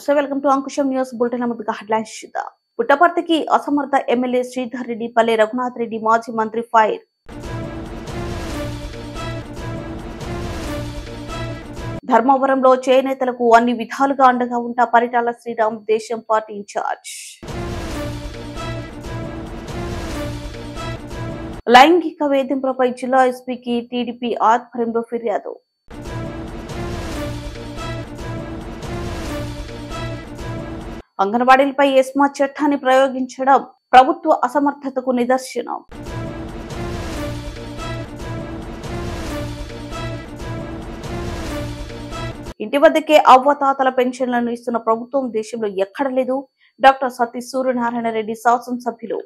నమస్తే, welcome to Ankusam news bulletin. ముందుగా headlines చూద్దాం. పుట్టపర్తికి అసమర్థ ఎమ్మెల్యే శ్రీధర్ రెడ్డి, పల్లె రఘునాథ్ రెడ్డి మాజీ మంత్రి ఫైర్. ధర్మవరంలో చేనేతలకు అన్ని విధాలుగా అండగా ఉంటా పరిటాల శ్రీరామ్, దేశం పార్టీ ఇన్ఛార్జ్. లైంగిక వేధింపులపై జిల్లా ఎస్పీకి టీడీపీ ఆధ్వర్యంలో ఫిర్యాదు. అంగన్వాడీలపై ఎస్మా చట్టాన్ని ప్రయోగించడం ప్రభుత్వ అసమర్థతకు నిదర్శనం. ఇంటి వద్దకే అవ్వతాతల పెన్షన్లను ఇస్తున్న ప్రభుత్వం దేశంలో ఎక్కడ లేదు. డాక్టర్ సతీ సూర్యనారాయణ రెడ్డి శాసనసభ్యులు.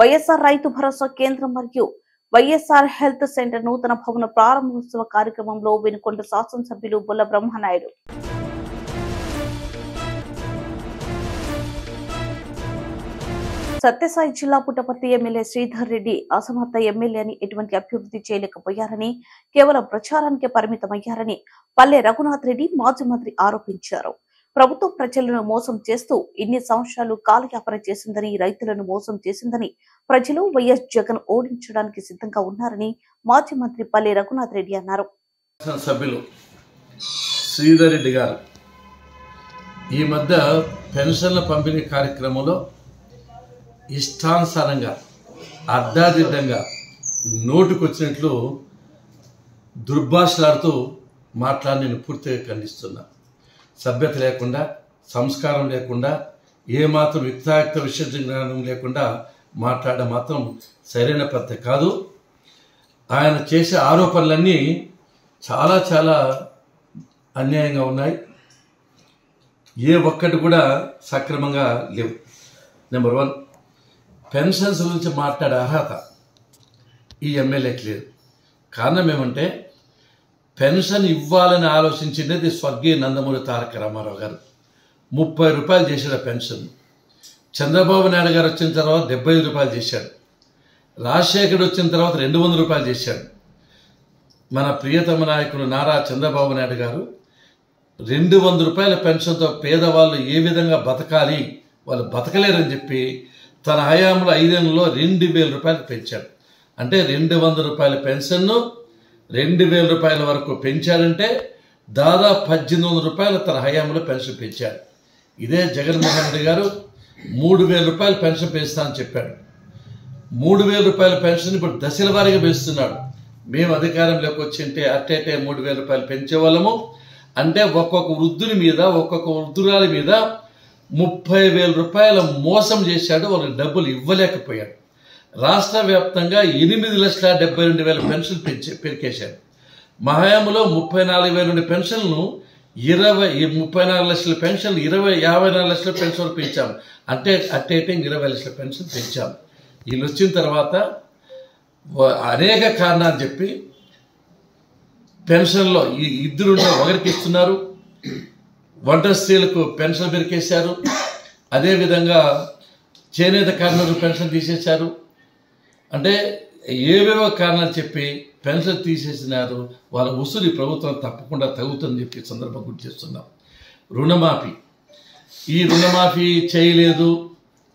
వైఎస్ఆర్ రైతు భరోసా కేంద్రం మరియు వైఎస్ఆర్ హెల్త్ సెంటర్ నూతన భవన ప్రారంభోత్సవ కార్యక్రమంలో వినుకొండ శాసనసభ్యులు బొల్ల బ్రహ్మనాయుడు. సత్యసాయి జిల్లా పుట్టపర్తి ఎమ్మెల్యే శ్రీధర్ రెడ్డి అసమర్థ ఎమ్మెల్యేని ఎటువంటి అభివృద్ధి చేయలేకపోయారని, కేవలం ప్రచారానికే పరిమితమయ్యారని పల్లె రఘునాథ్ రెడ్డి మాజీ మంత్రి ఆరోపించారు. ప్రభుత్వం ప్రజలను మోసం చేస్తూ ఇన్ని సంవత్సరాలు కాలయాపన చేసిందని, రైతులను మోసం చేసిందని, ప్రజలు వైఎస్ జగన్ ఓడించడానికి సిద్ధంగా ఉన్నారని మాజీ మంత్రి పల్లె రఘునాథ్ రెడ్డి అన్నారు. సభ్యులు శ్రీధర్ రెడ్డి గారు ఈ మధ్య పెన్షన్ల పంపిణీ కార్యక్రమంలో ఇష్టానుసారంగా అర్ధాదిడ్డంగా నోటుకొచ్చినట్లు దుర్భాషలాడుతూ మాట్లాడి నేను పూర్తిగా ఖండిస్తున్నా. సభ్యత లేకుండా, సంస్కారం లేకుండా, ఏమాత్రం యుక్తాయుక్త విషయ జ్ఞానం లేకుండా మాట్లాడడం మాత్రం సరైన పద్ధతి కాదు. ఆయన చేసే ఆరోపణలన్నీ చాలా చాలా అన్యాయంగా ఉన్నాయి. ఏ ఒక్కటి కూడా సక్రమంగా లేవు. నెంబర్ 1, పెన్షన్స్ గురించి మాట్లాడే అర్హత ఈ ఎమ్మెల్యేకి లేదు. కారణం ఏమంటే, పెన్షన్ ఇవ్వాలని ఆలోచించినది స్వర్గీయ నందమూరి తారక రామారావు గారు. 30 రూపాయలు చేశాడు పెన్షన్. చంద్రబాబు నాయుడు గారు వచ్చిన తర్వాత 75 రూపాయలు చేశాడు. రాజశేఖర్ వచ్చిన తర్వాత 200 రూపాయలు చేశాడు. మన ప్రియతమ నాయకుడు నారా చంద్రబాబు నాయుడు గారు 200 రూపాయల పెన్షన్తో పేదవాళ్ళు ఏ విధంగా బతకాలి, వాళ్ళు బతకలేరని చెప్పి తన హయాంలో 5 ఏళ్లలో 2000 రూపాయలు పెంచాడు. అంటే 200 రూపాయల పెన్షన్ను 2000 రూపాయల వరకు పెంచాడంటే దాదాపు 1800 రూపాయలు తన హయాంలో పెన్షన్ పెంచాడు. ఇదే జగన్మోహన్ రెడ్డి గారు 3000 రూపాయలు పెన్షన్ పెంచుతానని చెప్పాడు. 3000 రూపాయల పెన్షన్ ఇప్పుడు దశల వారీగా పెంచుతున్నాడు. మేము అధికారంలోకి వచ్చింటే అట్టేటే 3000 రూపాయలు పెంచేవాళ్ళము. అంటే ఒక్కొక్క వృద్ధుని మీద, ఒక్కొక్క వృద్ధురాలి మీద 30,000 రూపాయల మోసం చేశాడు. వాళ్ళకి డబ్బులు ఇవ్వలేకపోయాడు. రాష్ట్ర వ్యాప్తంగా 8,72,000 పెన్షన్ పెరికేశాడు. మా హయాంలో 34,000 నుండి పెన్షన్లను 34 లక్షల పెన్షన్లు 54 లక్షల పెన్షన్ పెంచాము. అంటే అట్టేటే 20 లక్షల పెన్షన్ పెంచాము. వీళ్ళు వచ్చిన తర్వాత అనేక కారణాలు చెప్పి పెన్షన్లో ఈ ఇద్దరుంటే ఒకరికి ఇస్తున్నారు. వంట స్త్రీలకు పెన్షన్ పెరికేశారు. అదేవిధంగా చేనేత కార్మికులకు పెన్షన్ తీసేశారు. అంటే ఏవేవో కారణాలు చెప్పి పెన్షన్ తీసేసినారు. వాళ్ళ ఉసురు ప్రభుత్వం తప్పకుండా తగ్గుతుందని చెప్పి సందర్భం గుర్తు చేస్తున్నాం. రుణమాఫీ, ఈ రుణమాఫీ చేయలేదు,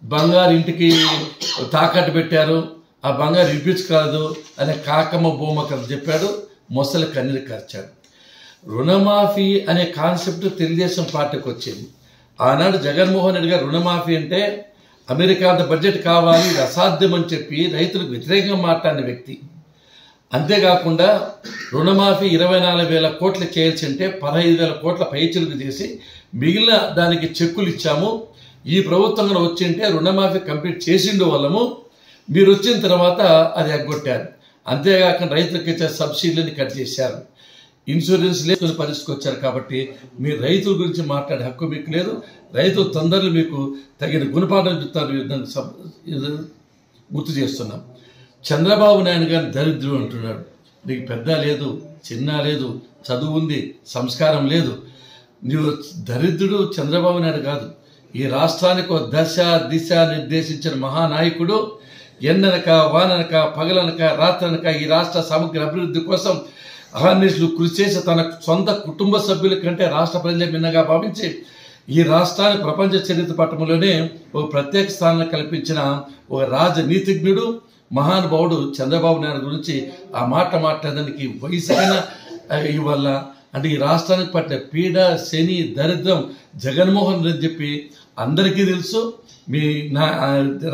బంగారు ఇంటికి తాకట్టు పెట్టారు, ఆ బంగారు ఇప్పించుకోలేదు అనే కాకమ్మ బొమ్మ కథ చెప్పాడు. మొసలి కన్నీరు కార్చాడు. రుణమాఫీ అనే కాన్సెప్ట్ తెలుగుదేశం పార్టీకి వచ్చింది. ఆనాడు జగన్మోహన్ రెడ్డి గారు రుణమాఫీ అంటే అమెరికా అంత బడ్జెట్ కావాలి, ఇది అసాధ్యం అని చెప్పి రైతులకు వ్యతిరేకంగా మాట్లాడిన వ్యక్తి. అంతేకాకుండా రుణమాఫీ 24,000 కోట్లు చేయాల్సి ఉంటే 15,000 కోట్ల పైచిలుకు చేసి మిగిలిన దానికి చెక్కులు ఇచ్చాము. ఈ ప్రభుత్వం కూడా వచ్చింటే రుణమాఫీ కంప్లీట్ చేసిండు వాళ్ళము. మీరు వచ్చిన తర్వాత అది ఎగ్గొట్టారు. అంతేకాకుండా రైతులకు ఇచ్చే సబ్సిడీలని కట్ చేశారు. ఇన్సూరెన్స్ లేని పరిస్థితికి వచ్చారు. కాబట్టి మీరు రైతుల గురించి మాట్లాడే హక్కు మీకు లేదు. రైతులు తొందరలో మీకు తగిన గుణపాఠం చెప్తారు గుర్తు చేస్తున్నాం. చంద్రబాబు నాయుడు గారిని దరిద్రుడు అంటున్నాడు. నీకు పెద్ద లేదు, చిన్న లేదు, చదువు ఉంది, సంస్కారం లేదు. నువ్వు దరిద్రుడు చంద్రబాబు నాయుడు కాదు. ఈ రాష్ట్రానికి ఒక దశ దిశ నిర్దేశించిన మహానాయకుడు. ఎండనక వాననక పగలనక రాత్రనక ఈ రాష్ట్ర సమగ్ర అభివృద్ధి కోసం అహర్నిశలు కృషి చేసి తన సొంత కుటుంబ సభ్యుల కంటే రాష్ట్ర ప్రజలే మిన్నగా భావించి ఈ రాష్ట్రాన్ని ప్రపంచ చరిత్ర పట్టణంలోనే ఒక ప్రత్యేక స్థానాన్ని కల్పించిన ఒక రాజనీతిజ్ఞుడు మహానుభావుడు చంద్రబాబు నాయుడు గురించి ఆ మాట మాట్లాడడానికి వయసుకైనా ఇవల్ల అంటే ఈ రాష్ట్రానికి పట్టిన పీడ శని దరిద్రం జగన్మోహన్ రెడ్డి చెప్పి అందరికీ తెలుసు. మీ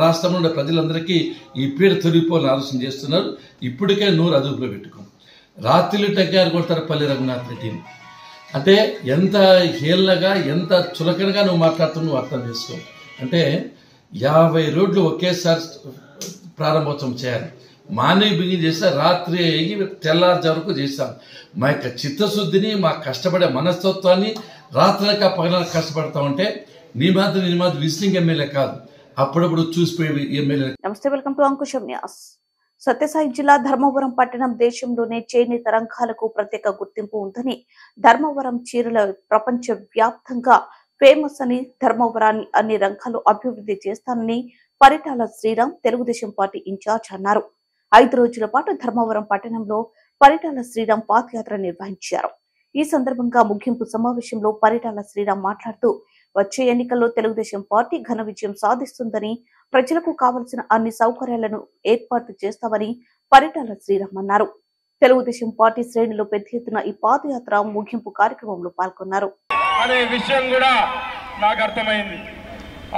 రాష్ట్రంలో ఉండే ప్రజలందరికీ ఈ పీడ తొలగిపోవాలని ఆలోచన చేస్తున్నారు. ఇప్పటికే నోరు అదుపులో పెట్టుకో. రాత్రిలు టెక్కారు కొడతారు పల్లె రఘునాథ్ రెడ్డిని. అంటే ఎంత హేళనగా ఎంత చులకనగా నువ్వు మాట్లాడుతున్నావు అర్థం చేసుకో. అంటే 50 రోడ్లు ఒకేసారి ప్రారంభోత్సవం చేయాలి. మార్నింగ్ బిగిన్ చేస్తే రాత్రి అయ్యి తెల్లారి వరకు చేస్తాం. మా యొక్క చిత్తశుద్ధిని మా కష్టపడే మనస్తత్వాన్ని రాత్రక పగలక కష్టపడతా ఉంటే నీ మాత్రం విజిటింగ్ ఎమ్మెల్యే కాదు, అప్పుడప్పుడు చూసిపోయే ఎమ్మెల్యే. నమస్తే, welcome to Ankusam news. Sathya Sai జిల్లా ధర్మవరం పట్టణం దేశంలోనే చేనేత రంగాలకు ప్రత్యేక గుర్తింపు ఉందని, ధర్మవరం చీరల ప్రపంచ వ్యాప్తంగా ఫేమస్ అని, ధర్మవరాన్ని అన్ని రంగాలు అభివృద్ధి చేస్తానని పరిటాల శ్రీరామ్ తెలుగుదేశం పార్టీ ఇన్ఛార్జ్ అన్నారు. 5 రోజుల పాటు ధర్మవరం పట్టణంలో పరిటాల శ్రీరామ్ పాదయాత్ర నిర్వహించారు. ఈ సందర్భంగా ముగింపు సమావేశంలో పరిటాల శ్రీరామ్ మాట్లాడుతూ వచ్చే ఎన్నికల్లో తెలుగుదేశం పార్టీ ఘన విజయం సాధిస్తుందని, ప్రజలకు కావలసిన అన్ని సౌకర్యాలను ఏర్పాటు చేస్తామని పరిటాల శ్రీరామ్ అన్నారు. తెలుగుదేశం పార్టీ శ్రేణులు పెద్ద ఎత్తున ఈ పాదయాత్ర ముగింపు కార్యక్రమంలో పాల్గొన్నారు. అనే విషయం కూడా నాకు అర్థమైంది.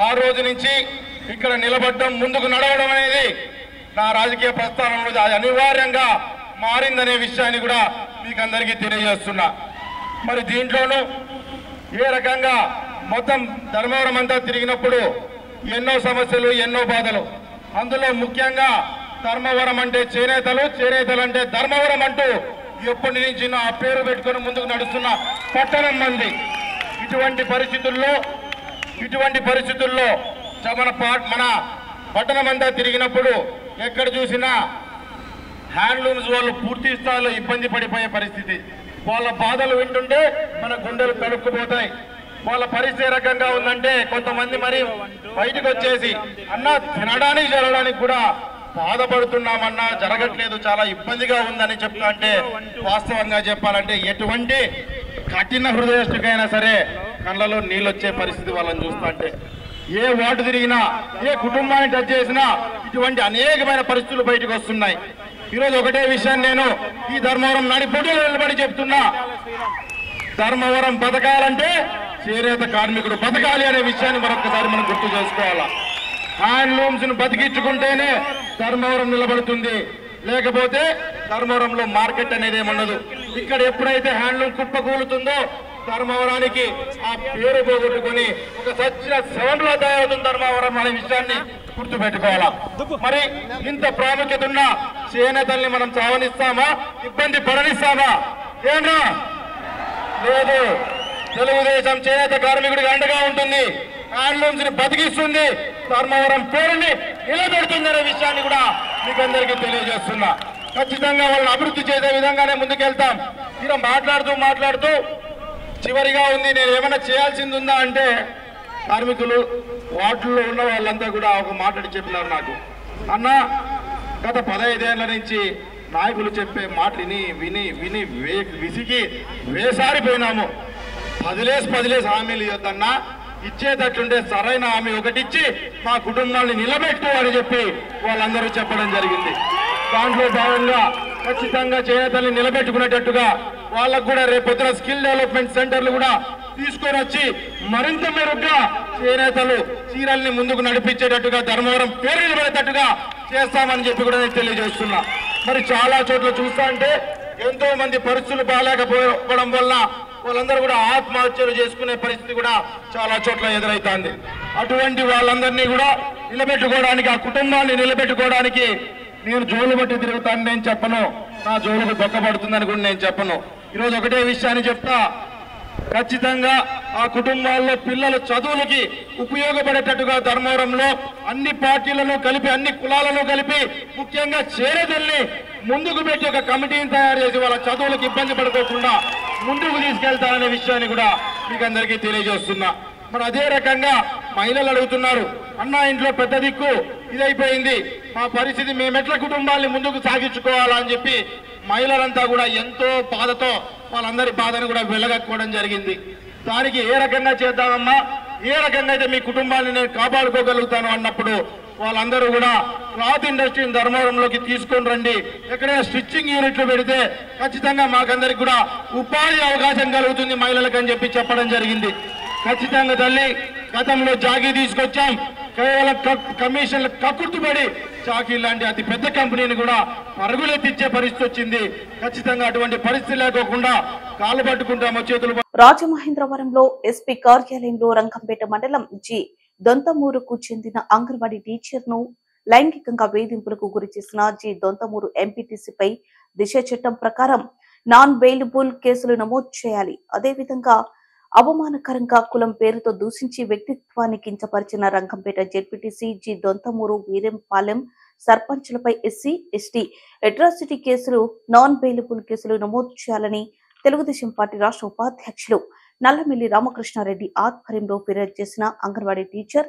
ఆ రోజు నుంచి ఇక్కడ నిలబడడం, ముందుకు నడవడం అనేది నా రాజకీయ ప్రస్థానంలో అది అనివార్యంగా మారిందనే విషయాన్ని కూడా మీకు అందరికీ తెలియజేస్తున్నా. మరి దీంట్లోనూ ఏ రకంగా మొత్తం ధర్మవరం అంతా తిరిగినప్పుడు ఎన్నో సమస్యలు, ఎన్నో బాధలు. అందులో ముఖ్యంగా ధర్మవరం అంటే చేనేతలు, చేనేతలు అంటే ధర్మవరం అంటూ ఎప్పటి నుంచి ఆ పేరు పెట్టుకుని ముందుకు నడుస్తున్న పట్టణం మంది. ఇటువంటి పరిస్థితుల్లో మన పట్టణం అంతా తిరిగినప్పుడు ఎక్కడ చూసినా హ్యాండ్లూమ్స్ వాళ్ళు పూర్తి స్థాయిలో ఇబ్బంది పడిపోయే పరిస్థితి. వాళ్ళ బాధలు వింటుంటే మన గుండెలు తడుక్కుపోతాయి. వాళ్ళ పరిస్థితి రకంగా ఉందంటే కొంతమంది మరి బయటకు వచ్చేసి అన్నా తినడానికి జరగడానికి కూడా బాధపడుతున్నామన్నా జరగట్లేదు, చాలా ఇబ్బందిగా ఉందని చెప్తా. అంటే వాస్తవంగా చెప్పాలంటే ఎటువంటి కఠిన హృదయస్తుకైనా సరే కళ్ళలో నీళ్ళు వచ్చే పరిస్థితి వాళ్ళని చూస్తా. అంటే ఏ వార్డు తిరిగినా, ఏ కుటుంబాన్ని టచ్ చేసినా ఇటువంటి అనేకమైన పరిస్థితులు బయటకు వస్తున్నాయి. ఈరోజు ఒకటే విషయాన్ని నేను ఈ ధర్మవరం నడిపోటీలో నిలబడి చెప్తున్నా. ధర్మవరం బతకాలంటే చేనేత కార్మికుడు బతకాలి అనే విషయాన్ని మరొకసారి మనం గుర్తు చేసుకోవాలా. హ్యాండ్లూమ్స్ ను బతికించుకుంటేనే ధర్మవరం నిలబడుతుంది, లేకపోతే ధర్మవరంలో మార్కెట్ అనేది ఏమన్నదు. ఇక్కడ ఎప్పుడైతే హ్యాండ్లూమ్ కుప్ప కూలుతుందో ధర్మవరానికి ఆ పేరు పోగొట్టుకుని ఒక సచ్చిన శవంలా తయారవుతుంది ధర్మవరం అనే విషయాన్ని గుర్తు పెట్టుకోవాలా. మరి ఇంత ప్రాముఖ్యత ఉన్న చేనేతల్ని మనం చావనిస్తామా, ఇబ్బంది పడనిస్తామా? ఏంటో లేదు. తెలుగుదేశం చేనేత కార్మికుడికి అండగా ఉంటుంది, హ్యాండ్లూమ్స్ ని బతికిస్తుంది, ధర్మవరం పేరుని నిలబెడుతుంది అనే విషయాన్ని కూడా మీకు అందరికీ తెలియజేస్తున్నా. ఖచ్చితంగా వాళ్ళని అభివృద్ధి చేసే విధంగానే ముందుకెళ్తాం. ఇలా మాట్లాడుతూ చివరిగా ఉంది, నేను ఏమైనా చేయాల్సింది ఉందా అంటే కార్మికులు వార్డుల్లో ఉన్న వాళ్ళంతా కూడా ఒక మాట్లాడి చెప్పినారు నాకు. అన్న, గత 15 ఏళ్ల నుంచి నాయకులు చెప్పే మాటలు విని విసిగి వేసారిపోయినాము. 10 హామీలు ఇవ్వద్దన్నా, ఇచ్చేటట్లుంటే సరైన హామీ ఒకటిచ్చి మా కుటుంబాన్ని నిలబెట్టు అని చెప్పి వాళ్ళందరూ చెప్పడం జరిగింది. దాంట్లో భాగంగా ఖచ్చితంగా చేనేతల్ని నిలబెట్టుకునేటట్టుగా వాళ్ళకు కూడా రేపొద్దున స్కిల్ డెవలప్మెంట్ సెంటర్లు కూడా తీసుకొని వచ్చి మరింత మెరుగ్గా చేనేతలు చీరల్ని ముందుకు నడిపించేటట్టుగా ధర్మవరం పేరు నిలబడేటట్టుగా చేస్తామని చెప్పి కూడా నేను తెలియజేస్తున్నా. మరి చాలా చోట్ల చూస్తా అంటే ఎంతో మంది పరిస్థితులు బాగాలేకపోవడం వల్ల వాళ్ళందరూ కూడా ఆత్మహత్యలు చేసుకునే పరిస్థితి కూడా చాలా చోట్ల ఎదురైతుంది. అటువంటి వాళ్ళందరినీ కూడా నిలబెట్టుకోవడానికి, ఆ కుటుంబాన్ని నిలబెట్టుకోవడానికి నేను జోలు బట్టి తిరుగుతాను నేను చెప్పను, నా జోలుకు దొక్కబడుతుందని కూడా నేను చెప్పను. ఈరోజు ఒకటే విషయాన్ని చెప్తా, ఖచ్చితంగా ఆ కుటుంబాల్లో పిల్లల చదువులకి ఉపయోగపడేటట్టుగా ధర్మవరంలో అన్ని పార్టీలను కలిపి, అన్ని కులాలను కలిపి, ముఖ్యంగా చేనేతల్ని ముందుకు పెట్టి ఒక కమిటీని తయారు చేసి వాళ్ళ చదువులకు ఇబ్బంది పడుకోకుండా ముందుకు తీసుకెళ్తారనే విషయాన్ని కూడా మీకు అందరికీ తెలియజేస్తున్నా. మరి అదే రకంగా మహిళలు అడుగుతున్నారు, అన్న ఇంట్లో పెద్ద దిక్కు ఇదైపోయింది, మా పరిస్థితి మేమెట్ల కుటుంబాన్ని ముందుకు సాగించుకోవాలా అని చెప్పి మహిళలంతా కూడా ఎంతో బాధతో వాళ్ళందరి బాధను కూడా వెలగక్కోవడం జరిగింది. దానికి ఏ రకంగా చేద్దామమ్మా, ఏ రకంగా అయితే మీ కుటుంబాన్ని నేను కాపాడుకోగలుగుతాను అన్నప్పుడు వాళ్ళందరూ కూడా క్లాత్ ఇండస్ట్రీని ధర్మవరంలోకి తీసుకొని రండి, ఎక్కడైనా స్టిచ్చింగ్ యూనిట్లు పెడితే ఖచ్చితంగా మాకందరికి కూడా ఉపాధి అవకాశం కలుగుతుంది మహిళలకు అని చెప్పి చెప్పడం జరిగింది. ఖచ్చితంగా తల్లి, గతంలో జాకీ తీసుకొచ్చాం, కేవలం కమిషన్లు కక్కుర్తుపడి జాకీ లాంటి అతి పెద్ద కంపెనీని కూడా పరుగులెత్తిచ్చే పరిస్థితి వచ్చింది. ఖచ్చితంగా అటువంటి పరిస్థితి లేకోకుండా కాళ్ళు పట్టుకుంటామో చేతులు. రాజమహేంద్రవరంలో ఎస్పీ కార్యాలయంలో రంగంపేట మండలం జి దొంతమూరుకు చెందిన అంగన్వాడీ టీచర్ ను లైంగికంగా వేధింపులకు గురి చేసిన జి దొంతమూరు ఎంపీటీసీపై దిశ చట్టం ప్రకారం నాన్ బెయిలబుల్ కేసులు నమోదు చేయాలి. అదేవిధంగా అవమానకరంగా కులం పేరుతో దూషించి వ్యక్తిత్వాన్ని కించపరిచిన రంగంపేట జెడ్పీటీసీ జి దొంతమూరు వీరంపాలెం సర్పంచులపై ఎస్సీ ఎస్టీ అట్రాసిటీ కేసులు నాన్ బెయిలబుల్ కేసులు నమోదు చేయాలని తెలుగుదేశం పార్టీ రాష్ట్ర ఉపాధ్యక్షులు నల్లమిల్లి రామకృష్ణారెడ్డి ఆధ్వర్యంలో ఫిర్యాదు చేసిన అంగన్వాడీ టీచర్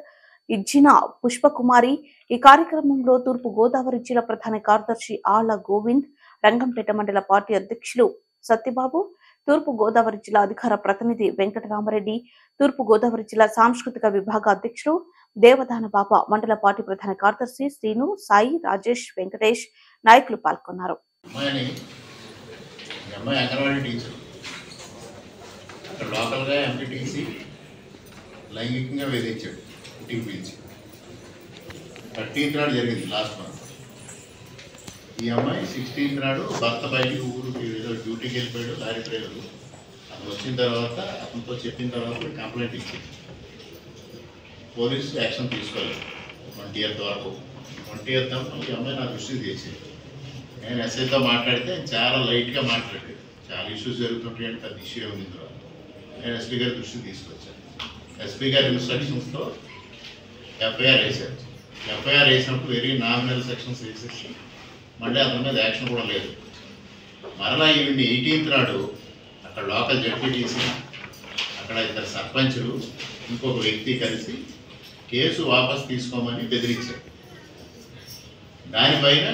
ఇజ్జిన పుష్పకుమారి. ఈ కార్యక్రమంలో తూర్పు గోదావరి జిల్లా ప్రధాన కార్యదర్శి ఆళ్ల గోవింద్, రంగంపేట మండల పార్టీ అధ్యక్షులు సత్యబాబు, తూర్పు గోదావరి జిల్లా అధికార ప్రతినిధి వెంకటరామరెడ్డి, తూర్పు గోదావరి జిల్లా సాంస్కృతిక విభాగ అధ్యక్షులు దేవదాన బాబా, మండల పార్టీ ప్రధాన కార్యదర్శి శ్రీను, సాయి, రాజేష్, వెంకటేష్ నాయకులు పాల్గొన్నారు. లోకల్గా ఎంపీటీసీ లైంగికంగా వేధించాడు, ఇంటికి పిలిచి 13th నాడు జరిగింది లాస్ట్ మంత్. ఈ అమ్మాయి 16th నాడు భర్త బయటికి ఊరికి ఏదో డ్యూటీకి వెళ్ళిపోయాడు, లారీ డ్రైవరు. అతను వచ్చిన తర్వాత అతనితో చెప్పిన తర్వాత కంప్లైంట్ ఇచ్చింది. పోలీసు యాక్షన్ తీసుకోలేదు 20th వరకు. 20th ఈ అమ్మాయి నా దృష్టికి తెచ్చింది. నేను ఎస్ఐతో మాట్లాడితే చాలా లైట్గా మాట్లాడాడు. చాలా ఇష్యూస్ జరుగుతుంటాయి అంటే పెద్ద ఇష్యూ ఉంది ఇందులో. నేను ఎస్పీ గారి దృష్టికి తీసుకొచ్చాను. ఎస్పీ గారి ఇన్స్ట్రక్షన్స్తో ఎఫ్ఐఆర్ వేశారు. ఎఫ్ఐఆర్ వేసినప్పుడు వెరీ నామినల్ సెక్షన్స్ వేసేసి మళ్ళీ అతని మీద యాక్షన్ కూడా లేదు. మరలా ఈవిడ్ని 18th నాడు అక్కడ లోకల్ జడ్పీటీసీ, అక్కడ 2 సర్పంచులు, ఇంకొక వ్యక్తి కలిసి కేసు వాపస్ తీసుకోమని బెదిరించారు. దానిపైన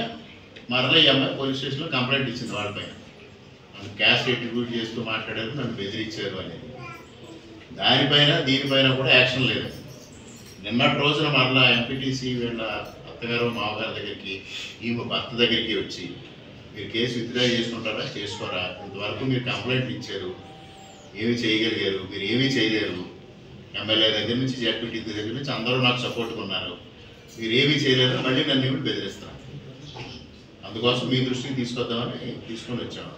మరలా ఈ అమ్మాయి పోలీస్ స్టేషన్లో కంప్లైంట్ ఇచ్చింది. వాళ్ళపైన నన్ను క్యాస్ట్ ఎట్రిబ్యూట్ చేస్తూ మాట్లాడారు, నన్ను బెదిరించారు అనేది. దీనిపైన కూడా యాక్షన్ లేదు. నిన్నటి రోజున మరలా ఎంపీటీసీ వీళ్ళ అత్తగారు మామగారి దగ్గరికి, ఈమె భర్త దగ్గరికి వచ్చి మీరు కేసు విత్డ్రా చేసుకుంటారా, చేసుకోరా, ఇంతవరకు మీరు కంప్లైంట్ ఇచ్చారు, ఏమి చేయగలిగారు, మీరు ఏమీ చేయలేరు, ఎమ్మెల్యే దగ్గర నుంచి జడ్పీటీసీ దగ్గర నుంచి అందరూ నాకు సపోర్ట్గా ఉన్నారు, మీరు ఏమీ చేయలేరు, మళ్ళీ నన్ను ఏమిటి బెదిరిస్తాను. అందుకోసం మీ దృష్టికి తీసుకొద్దామని తీసుకొని వచ్చాము.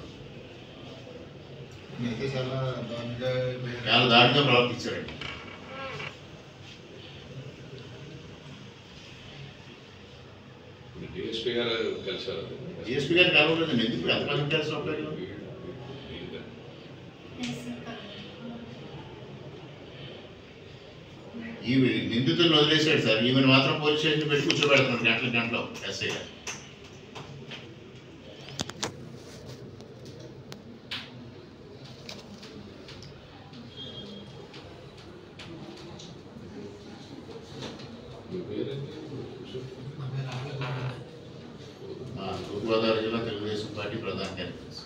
చాలా దారుణంగా ప్రవర్తించారండి. డిఎస్పీ గారు కలిసారు. డిఎస్పీ గారు కలవలేదండి. ఎందుకు ఎంతమంది కలిసి ఉంటారు? ఈ నిందితులను వదిలేశాడు సార్. ఈమెను మాత్రం పోలీస్ స్టేషన్ పెట్టి కూర్చోబెడుతున్నాడు గంటలో ఎస్ఐ గారు. తూర్పుగోదావరి జిల్లా తెలుగుదేశం పార్టీ ప్రధాన కార్యదర్శి.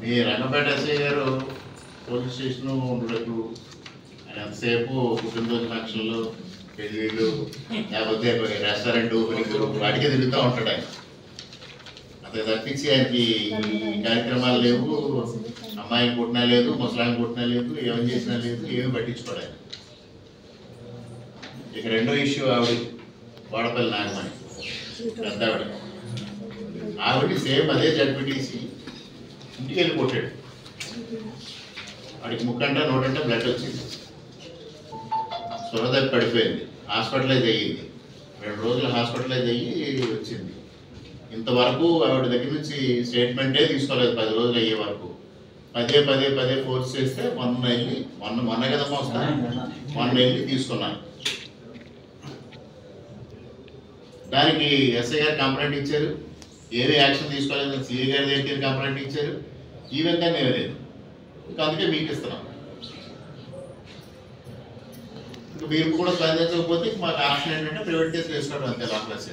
మీ రంగంపేట ఎస్ఐ గారు పోలీస్ స్టేషన్ ఉండలేదు. ఆయన ఎంతసేపు పుట్టినరోజు ఫంక్షన్లు, పెళ్ళిళ్ళు, లేకపోతే రెస్టారెంట్ వాటికే తిరుగుతూ ఉంటాడు ఆయన. అంతే తప్పించి ఆయనకి కార్యక్రమాలు లేవు, అమ్మాయిని పుట్టినా లేదు, ముసలాయిని పుట్టినా లేదు, ఏమని చేసినా లేదు, ఏమి పట్టించుకోడు ఆయన. ఇక రెండో ఇష్యూ ఆవిడ వాడపల్లి నాగమణి పెద్ద ఆవిడ సేమ్ అదే జడ్పీటీసీ ఇంటికి వెళ్ళి కొట్టాడు. వాడికి ముక్కంట నోటంట బ్లడ్ వచ్చింది, సురదప్పి పడిపోయింది, హాస్పిటలైజ్ అయ్యింది. 2 రోజులు హాస్పిటలైజ్ అయ్యి వచ్చింది. ఇంతవరకు ఆవిడ దగ్గర నుంచి స్టేట్మెంటే తీసుకోలేదు 10 రోజులు అయ్యే వరకు. పదే ఫోర్స్ చేస్తే మొన్న కదమ్మా వస్తాను, మొన్న వెళ్ళి తీసుకున్నాను. దానికి ఎస్ఐ గారు కంప్లైంట్ ఇచ్చారు, ఏమీ యాక్షన్ తీసుకోలేదు. సిఐ గారి దగ్గర కంప్లైంట్ ఇచ్చారు, ఈవెన్ దాన్ని ఏమీ లేదు. ఇంకా అందుకే మీకు ఇస్తున్నాం. మీరు కూడా స్పందించకపోతే మాకు ఆప్షన్ ఏంటంటే ప్రైవేట్ కేసు వేసుకోవడం అంతే లాప్లెస్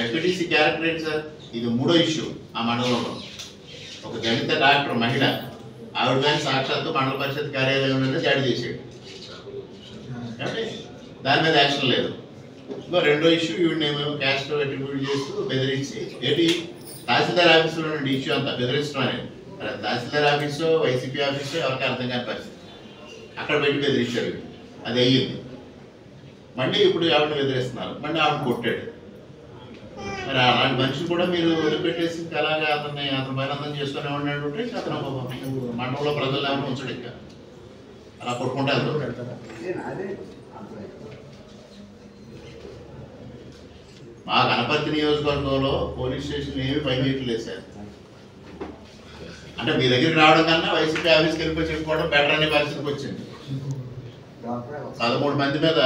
ఎంపీటీసీ క్యారెక్టర్ ఏంటి సార్? ఇది 3వ ఇష్యూ ఆ మండలంలో. ఒక దళిత డాక్టర్ మహిళ ఆవిడ కానీ సాక్షాత్తు మండల పరిషత్ కార్యాలయంలో జారీ చేసాడు కాబట్టి దాని మీద యాక్షన్ లేదు. ఇంకో 2వ ఇష్యూ ఈవిడేమో క్యాస్ట్ అట్రిబ్యూట్ చేస్తూ బెదిరించి ఏంటి తహసీల్దార్ ఆఫీసులో నుండి ఇష్యూ అంతా బెదిరించడం అనేది. తహసీల్దార్ ఆఫీసు వైసీపీ ఆఫీసు ఎవరికి అర్థం కాని పరిస్థితి. అక్కడ పెట్టి బెదిరించారు. అది అయ్యింది. మళ్ళీ ఇప్పుడు ఆవిడని బెదిరిస్తున్నారు. మళ్ళీ ఆవిడ కొట్టాడు. మరి అలాంటి మనిషిని కూడా మీరు వదిలిపెట్టేసి ఇంకా అలాగే అతని బలవంతం చేసుకుని ఉంటే అతను మండలంలో ప్రజలు ఏమైనా ఉంచడు. ఇంకా అలా కొట్టుకుంటారు. మా గణపతి నియోజకవర్గంలో పోలీస్ స్టేషన్ ఏమి పనిచేయట్లేదు సార్. అంటే మీ దగ్గరికి రావడం కన్నా వైసీపీ ఆఫీస్కి వెళ్ళిపోయి చెప్పుకోవడం బెటర్ అనే పరిస్థితికి వచ్చింది. 13 మంది మీద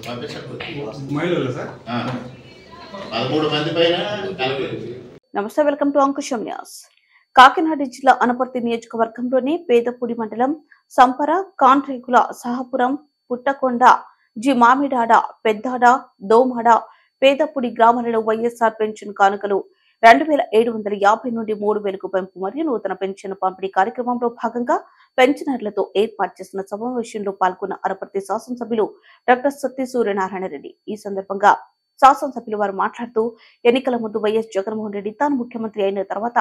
పంపించారు. 13 మంది పైన. నమస్తే, welcome to Ankusam news. Kakinada జిల్లా అనపర్తి నియోజకవర్గంలోని పేదపూడి మండలం సంపర, కాంట్రేకుల, సహపురం, పుట్టకొండ, జి మామిడాడ, పెద్దాడ, దోమాడ, పేదపూడి గ్రామాలలో వైఎస్ఆర్ పెన్షన్ కానుకలు 2750 నుండి 3000కు పెంపు మరియు నూతన పెన్షన్ పంపిణీ కార్యక్రమంలో భాగంగా పెన్షనర్లతో ఏర్పాటు చేసిన సమావేశంలో పాల్గొన్న అనపర్తి శాసనసభ్యులు డాక్టర్ సత్తి సూర్యనారాయణ రెడ్డి. ఈ సందర్భంగా శాసనసభ్యులు వారు మాట్లాడుతూ, ఎన్నికల ముందు వైఎస్ జగన్మోహన్ రెడ్డి తాను ముఖ్యమంత్రి అయిన తర్వాత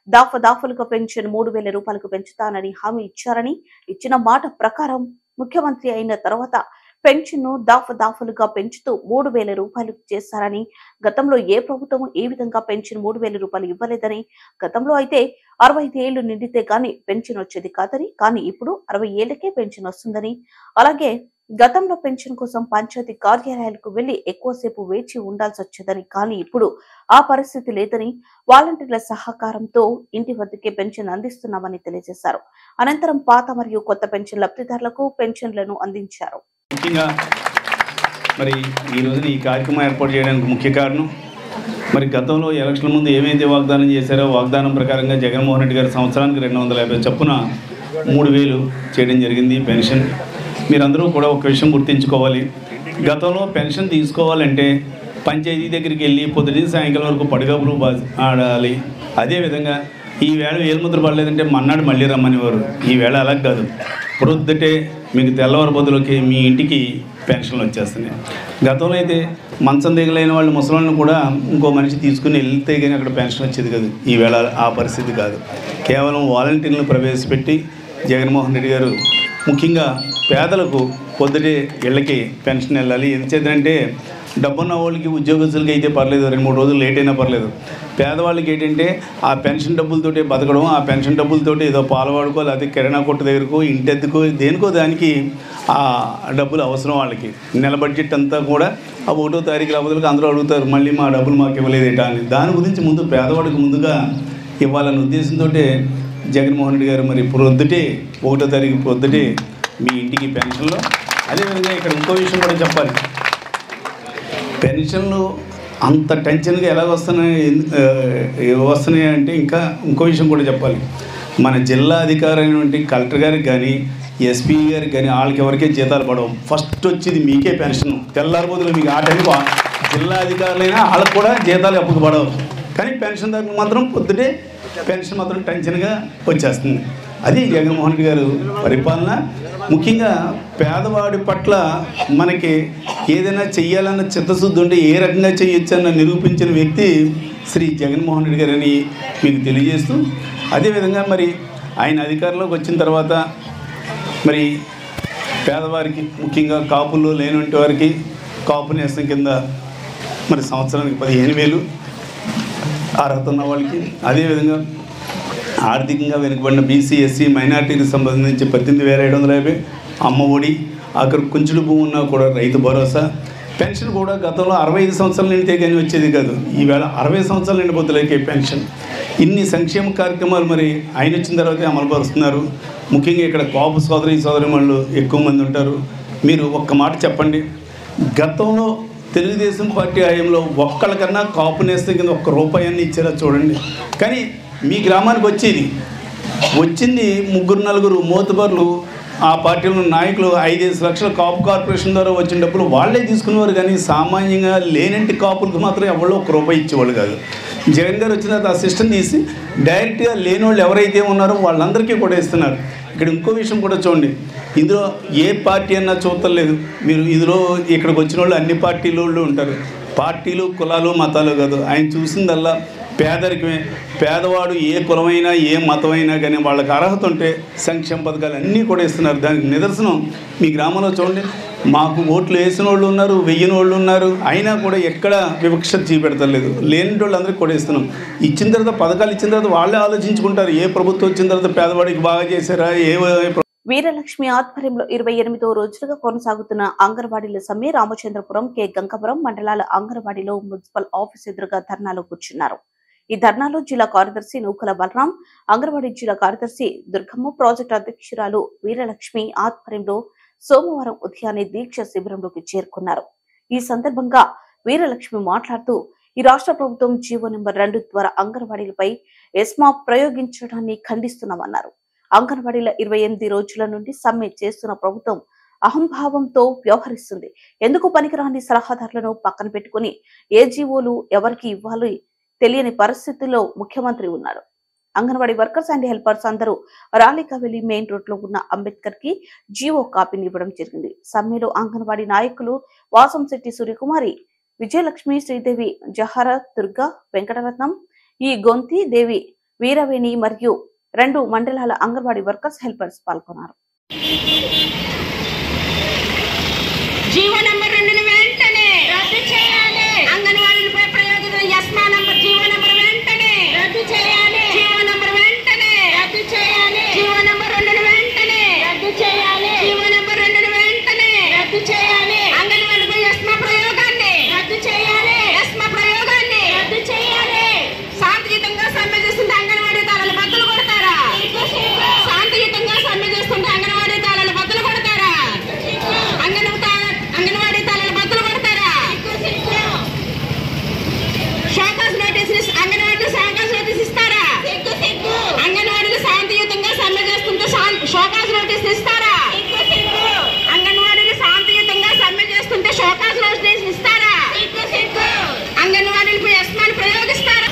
దాఫదాఫలుగా పెన్షన్ 3000 రూపాయలకు పెంచుతానని హామీ ఇచ్చారని, ఇచ్చిన మాట ప్రకారం ముఖ్యమంత్రి అయిన తర్వాత పెన్షన్ ను దాఫదాఫలుగా పెంచుతూ 3000 రూపాయలు చేశారని, గతంలో ఏ ప్రభుత్వం ఏ విధంగా పెన్షన్ 3000 రూపాయలు ఇవ్వలేదని, గతంలో అయితే 65 ఏళ్లు నిండితే గాని పెన్షన్ వచ్చేది కాదని, కానీ ఇప్పుడు 60 ఏళ్లకే పెన్షన్ వస్తుందని, అలాగే గతంలో పెన్షన్ కోసం పంచాయతీ కార్యాలయాలకు వెళ్లి ఎక్కువసేపు వేచి ఉండాల్సి వచ్చేదని, కానీ ఇప్పుడు ఆ పరిస్థితి లేదని, వాలంటీర్ల సహకారంతో ఇంటి వద్దకే పెన్షన్ అందిస్తున్నామని తెలియజేశారు. అనంతరం పాత మరియు కొత్త పెన్షన్ లబ్ధిదారులకు పెన్షన్లను అందించారు. ముఖ్యంగా మరి ఈ రోజున ఈ కార్యక్రమం ఏర్పాటు చేయడానికి ముఖ్య కారణం, మరి గతంలో ఎలక్షన్ల ముందు ఏమైతే వాగ్దానం చేశారో వాగ్దానం ప్రకారంగా జగన్మోహన్ రెడ్డి గారు సంవత్సరానికి 250 చొప్పున 3000 చేయడం జరిగింది పెన్షన్. మీరందరూ కూడా ఒక విషయం గుర్తుంచుకోవాలి. గతంలో పెన్షన్ తీసుకోవాలంటే పంచాయతీ దగ్గరికి వెళ్ళి పొద్దున సాయంకాలం వరకు పడిగప్పులు ఆడాలి. అదేవిధంగా ఈవేళ వేలుముద్ర పడలేదంటే మన్నాడు మళ్ళీ రమ్మనేవారు. ఈవేళ అలా కాదు, ప్రొద్దుటే మీకు తెల్లవారు బదులకి మీ ఇంటికి పెన్షన్లు వచ్చేస్తున్నాయి. గతంలో అయితే మంచం దిగలేని వాళ్ళు ముసలాళ్ళని కూడా ఇంకో మనిషి తీసుకుని వెళ్తే కానీ అక్కడ పెన్షన్ వచ్చేది కాదు. ఈవేళ ఆ పరిస్థితి కాదు. కేవలం వాలంటీర్లను ప్రవేశపెట్టి జగన్మోహన్ రెడ్డి గారు ముఖ్యంగా పేదలకు పొద్దుటే ఇళ్ళకి పెన్షన్ వెళ్ళాలి. ఎందుచేతంటే డబ్బున్న వాళ్ళకి ఉద్యోగస్తులకి అయితే పర్లేదు, 2-3 రోజులు లేట్ అయినా పర్లేదు. పేదవాళ్ళకి ఏంటంటే ఆ పెన్షన్ డబ్బులతోటే బతకడం, ఆ పెన్షన్ డబ్బులతోటి ఏదో పాలు వాడుకో, లేకపోతే కిరాణా కొట్టు దగ్గరకో, ఇంటెద్దుకో, దేనికో దానికి ఆ డబ్బులు అవసరం వాళ్ళకి. నెల బడ్జెట్ అంతా కూడా ఆ 1వ తారీఖు రాబోతులకు అందరూ అడుగుతారు, మళ్ళీ మా డబ్బులు మాకు ఇవ్వలేదేటా అని. దాని గురించి ముందు పేదవాడికి ముందుగా ఇవ్వాలన్న ఉద్దేశంతో జగన్మోహన్ రెడ్డి గారు మరి ప్రొద్దుటే 1వ తారీఖు ప్రొద్దుటే మీ ఇంటికి పెన్షన్లో. అదేవిధంగా ఇక్కడ ఇంకో విషయం కూడా చెప్పాలి. పెన్షన్లు అంత టెన్షన్గా ఎలా వస్తున్నాయి అంటే ఇంకా ఇంకో విషయం కూడా చెప్పాలి. మన జిల్లా అధికారి అయినటువంటి కలెక్టర్ గారికి కానీ ఎస్పీ గారికి కానీ వాళ్ళకి ఎవరికే జీతాలు పడవు. ఫస్ట్ వచ్చేది మీకే పెన్షన్. తెల్లారిపోతులు మీకు ఆ టైంకి జిల్లా అధికారులైనా వాళ్ళకి కూడా జీతాలు ఎప్పుడు పడవు. కానీ పెన్షన్ దానికి మాత్రం పొద్దుటే పెన్షన్ మాత్రం టెన్షన్గా వచ్చేస్తుంది. అది జగన్మోహన్ రెడ్డి గారు పరిపాలన. ముఖ్యంగా పేదవాడి పట్ల మనకి ఏదైనా చెయ్యాలన్న చిత్తశుద్ధి ఉంటే ఏ రకంగా చేయొచ్చు అన్న నిరూపించిన వ్యక్తి శ్రీ జగన్మోహన్ రెడ్డి గారు అని మీకు తెలియజేస్తూ, అదేవిధంగా మరి ఆయన అధికారంలోకి వచ్చిన తర్వాత మరి పేదవారికి ముఖ్యంగా కాపుల్లో లేనివంటి వారికి కాపు నేస్తం కింద మరి సంవత్సరానికి 15,000 అర్హత ఉన్న వాళ్ళకి, అదేవిధంగా ఆర్థికంగా వెనుకబడిన బీసీ ఎస్సీ మైనార్టీకి సంబంధించి 18,750 అమ్మ ఒడి, అక్కడ కుంచుడు భూమి ఉన్నా కూడా రైతు భరోసా పెన్షన్ కూడా గతంలో 65 సంవత్సరాలు నిండితే కానీ వచ్చేది కాదు. ఈవేళ 60 సంవత్సరాలు నిండిపోతులకే పెన్షన్. ఇన్ని సంక్షేమ కార్యక్రమాలు మరి ఆయన వచ్చిన తర్వాతే అమలుపరుస్తున్నారు. ముఖ్యంగా ఇక్కడ కాపు సోదరీమణులు ఎక్కువ మంది ఉంటారు. మీరు ఒక్క మాట చెప్పండి, గతంలో తెలుగుదేశం పార్టీ హయాంలో ఒక్కళ్ళకన్నా కాపు నేస్తం కింద ₹1 ఇచ్చారా చూడండి. కానీ మీ గ్రామానికి వచ్చేది వచ్చింది 3-4 మోతుబర్లు ఆ పార్టీలో నాయకులు 5-5 లక్షల కాపు కార్పొరేషన్ ద్వారా వచ్చిన డబ్బులు వాళ్ళే తీసుకునేవారు, కానీ సామాన్యంగా లేనంటి కాపులకు మాత్రం ఎవరో 1 రూపాయి ఇచ్చేవాళ్ళు కాదు. జగన్ గారు వచ్చిన తర్వాత ఆ సిస్టమ్ తీసి డైరెక్ట్గా లేని వాళ్ళు ఎవరైతే ఉన్నారో వాళ్ళందరికీ కూడా ఇస్తున్నారు. ఇక్కడ ఇంకో విషయం కూడా చూడండి, ఇందులో ఏ పార్టీ అన్నా చూడలేదు మీరు. ఇందులో ఇక్కడికి వచ్చిన వాళ్ళు అన్ని పార్టీల వాళ్ళు ఉంటారు, పార్టీలు కులాలు మతాలు కాదు. ఆయన చూసిందల్లా పేదరికమే. పేదవాడు ఏ కులమైనా ఏ మతమైనా కానీ వాళ్ళకి అర్హత ఉంటే సంక్షేమ పథకాలు అన్నీ కూడా ఇస్తున్నారు. దానికి నిదర్శనం మీ గ్రామంలో చూడండి, మాకు ఓట్లు వేసిన వాళ్ళు ఉన్నారు, వెయ్యని వాళ్ళు ఉన్నారు, అయినా కూడా ఎక్కడ వివక్ష చూపెడతలేదు. లేని వాళ్ళు అందరికీ కూడా ఇస్తున్నాం. ఇచ్చిన తర్వాత పథకాలు ఇచ్చిన తర్వాత వాళ్ళే ఆలోచించుకుంటారు, ఏ ప్రభుత్వం వచ్చిన తర్వాత పేదవాడికి బాగా చేశారా. వీరలక్ష్మి ఆధ్వర్యంలో 28వ రోజులుగా కొనసాగుతున్న అంగన్వాడీల సమ్మె రామచంద్రపురం, కె గంగపురం మండలాల అంగన్వాడీలో మున్సిపల్ ఆఫీస్ ఎదురుగా ధర్నాలో కూర్చున్నారు. ఈ ధర్నాలో జిల్లా కార్యదర్శి నూకల బలరాం, అంగన్వాడీ జిల్లా కార్యదర్శి దుర్గమ్మ, ప్రాజెక్టు అధ్యక్షురాలు వీరలక్ష్మి ఆధ్వర్యంలో సోమవారం ఉదయాన్నే దీక్ష శిబిరంలోకి చేరుకున్నారు. ఈ సందర్భంగా వీరలక్ష్మి మాట్లాడుతూ, ఈ రాష్ట్ర ప్రభుత్వం జీవో నెంబర్ 2 ద్వారా అంగన్వాడీలపై ఎస్మా ప్రయోగించడాన్ని ఖండిస్తున్నామన్నారు. అంగన్వాడీల 28 రోజుల నుండి సమ్మె చేస్తున్న ప్రభుత్వం అహంభావంతో వ్యవహరిస్తుంది. ఎందుకు పనికిరాని సలహాదారులను పక్కన పెట్టుకుని ఏ జీవోలు ఎవరికి ఇవ్వాలి తెలియని పరిస్థితుల్లో ముఖ్యమంత్రి ఉన్నారు. అంగన్వాడీ వర్కర్స్ అండ్ హెల్పర్స్ అందరూ ర్యాలీగా వెళ్లి మెయిన్ రోడ్ లో ఉన్న అంబేద్కర్ కి జీవో కాపీని ఇవ్వడం జరిగింది. సమ్మెలో అంగన్వాడీ నాయకులు వాసంశెట్టి సూర్యకుమారి, విజయలక్ష్మి, శ్రీదేవి, జహర, దుర్గా, వెంకటరత్నం, ఈ గొంతి దేవి, వీరవేణి మరియు 2 మండలాల అంగన్వాడీ వర్కర్స్ హెల్పర్స్ పాల్గొన్నారు. జీవో నంబర్ 2 వెంటనే రద్దు చేయాలి. అంగన్వాడీలపై ప్రయోగిస్తున్న ఎస్మా నంబర్ జీవో నంబర్ వెంటనే రద్దు చేయాలి. జీవో నంబర్ వెంటనే రద్దు చేయాలి. జీవో నంబర్ 2 వెంటనే రద్దు చేయాలి. జీవో నంబర్ 2 వెంటనే రద్దు చేయాలి. అంగన్వాడీపై ఎస్మా ప్రయోగాన్ని రద్దు చేయాలి. ఎస్మా ప్రయోగాన్ని రద్దు చేయాలి. శాంతియుతంగా సమ్మె చేస్తుంటే అంగన్వాడీ తాళాలు బద్దలు కొడతారా? శాంతియుతంగా సమ్మె చేస్తుంటే అంగన్వాడీ తాళాలు బద్దలు కొడతారా? అంగన్వాడీ తాళాలు బద్దలు కొడతారా? షోకాస్ నోటీస్ అంగన్వాడీలో షోకాస్ నోటీస్ ఇస్తారా? అంగన్వాడీలు శాంతియుతంగా సమ్మె చేస్తుంటే షోకాస్ నోటీస్ ఇస్తారా? అంగన్వాడీలు శాంతియుతంగా సమ్మె చేస్తుంటే షోకాస్ నోటీస్ ఇస్తారా? అంగన్వాడీలపై ఎస్మాను ప్రయోగిస్తారా?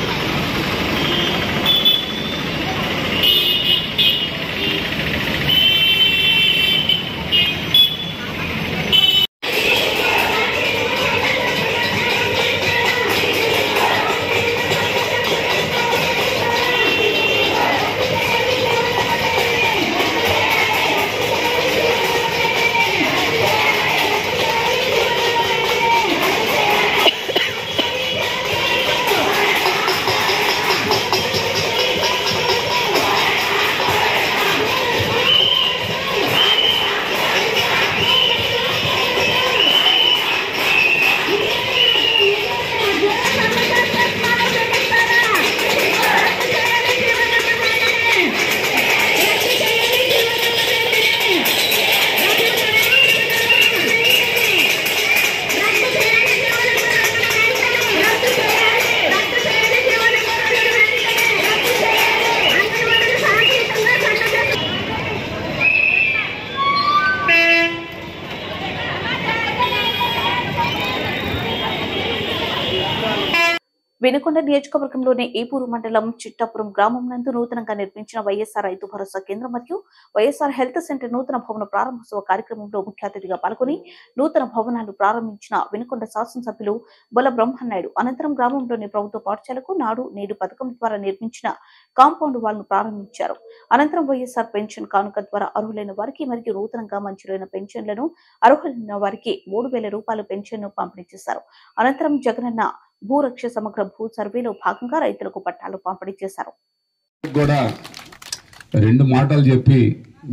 వినుకొండ నియోజకవర్గంలోని ఈపూరు మండలం చిట్టాపురం గ్రామం నందు నూతనంగా నిర్మించిన వైఎస్ఆర్ రైతు భరోసా కేంద్రం మరియు వైఎస్ఆర్ హెల్త్ సెంటర్ నూతన భవన ప్రారంభోత్సవ కార్యక్రమంలో ముఖ్య అతిథిగా పాల్గొని నూతన భవనాలు ప్రారంభించిన వినుకొండ శాసనసభ్యులు బొల్ల బ్రహ్మనాయుడు అనంతరం గ్రామంలోని ప్రభుత్వ పాఠశాలకు నాడు నేడు పథకం ద్వారా నిర్మించిన కాంపౌండ్ వాల్ను ప్రారంభించారు. అనంతరం వైఎస్ఆర్ పెన్షన్ కానుక ద్వారా అర్హులైన వారికి మరియు నూతనంగా మంజూరైన పెన్షన్లను అర్హులైన వారికి 3,000 రూపాయల పెన్షన్ ను పంపిణీ చేశారు. అనంతరం జగనన్న భూరక్ష సమగ్ర భూ సర్వేలో భాగంగా రైతులకు పట్టాలు పంపిణీ చేశారు. కూడా 2 మాటలు చెప్పి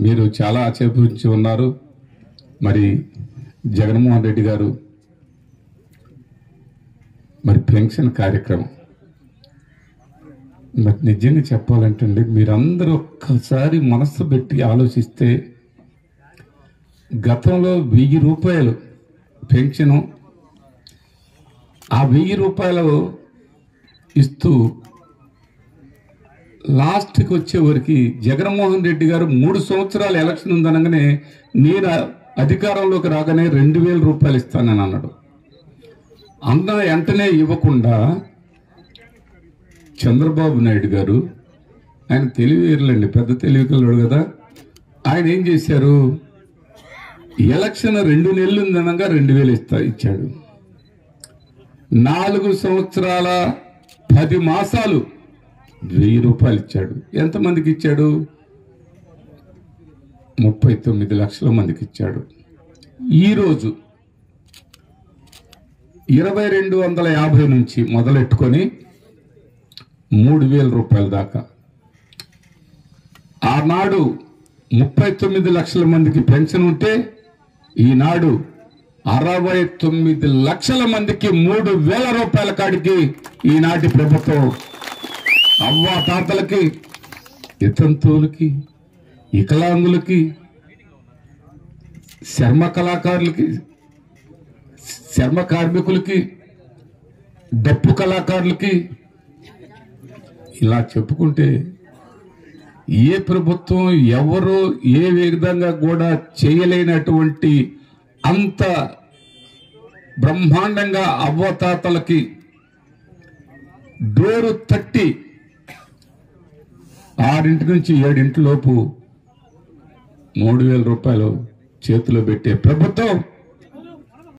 మీరు చాలా ఆక్షేపించి ఉన్నారు. మరి జగన్మోహన్ రెడ్డి గారు మరి పెన్షన్ కార్యక్రమం మరి నిజంగా చెప్పాలంటే మీరందరూ ఒక్కసారి మనస్సు పెట్టి ఆలోచిస్తే గతంలో 1000 రూపాయలు పెన్షను, ఆ 1000 రూపాయలు ఇస్తూ లాస్ట్కి వచ్చేవరకు జగన్మోహన్ రెడ్డి గారు 3 సంవత్సరాలు ఎలక్షన్ ఉందనగానే నేను అధికారంలోకి రాగానే 2,000 రూపాయలు ఇస్తానని అన్నాడు. అన్న వెంటనే ఇవ్వకుండా చంద్రబాబు నాయుడు గారు, ఆయన తెలివిలేండి, పెద్ద తెలివికల్లోడు కదా, ఆయన ఏం చేశారు, ఎలక్షన్ 2 నెలలు ఉందనగా 2,000 ఇచ్చాడు. 4 సంవత్సరాల 10 మాసాలు 1,000 రూపాయలు ఇచ్చాడు. ఎంతమందికి ఇచ్చాడు? 39 లక్షల మందికి ఇచ్చాడు. ఈరోజు 2,250 నుంచి మొదలెట్టుకొని 3,000 రూపాయల దాకా. ఆనాడు 39 లక్షల మందికి పెన్షన్ ఉంటే ఈనాడు 69 లక్షల మందికి 3,000 రూపాయల కాడికి ఈనాటి ప్రభుత్వం అవ్వా తాతలకి, వితంతువులకి, వికలాంగులకి, చర్మ కళాకారులకి, చర్మ కార్మికులకి, డప్పు కళాకారులకి, ఇలా చెప్పుకుంటే ఏ ప్రభుత్వం ఎవరు ఏ విధంగా కూడా చేయలేనటువంటి అంత బ్రహ్మాండంగా అవ్వతాతలకి డోరు తట్టి 6 నుంచి 7 లోపు 3,000 రూపాయలు చేతిలో పెట్టే ప్రభుత్వం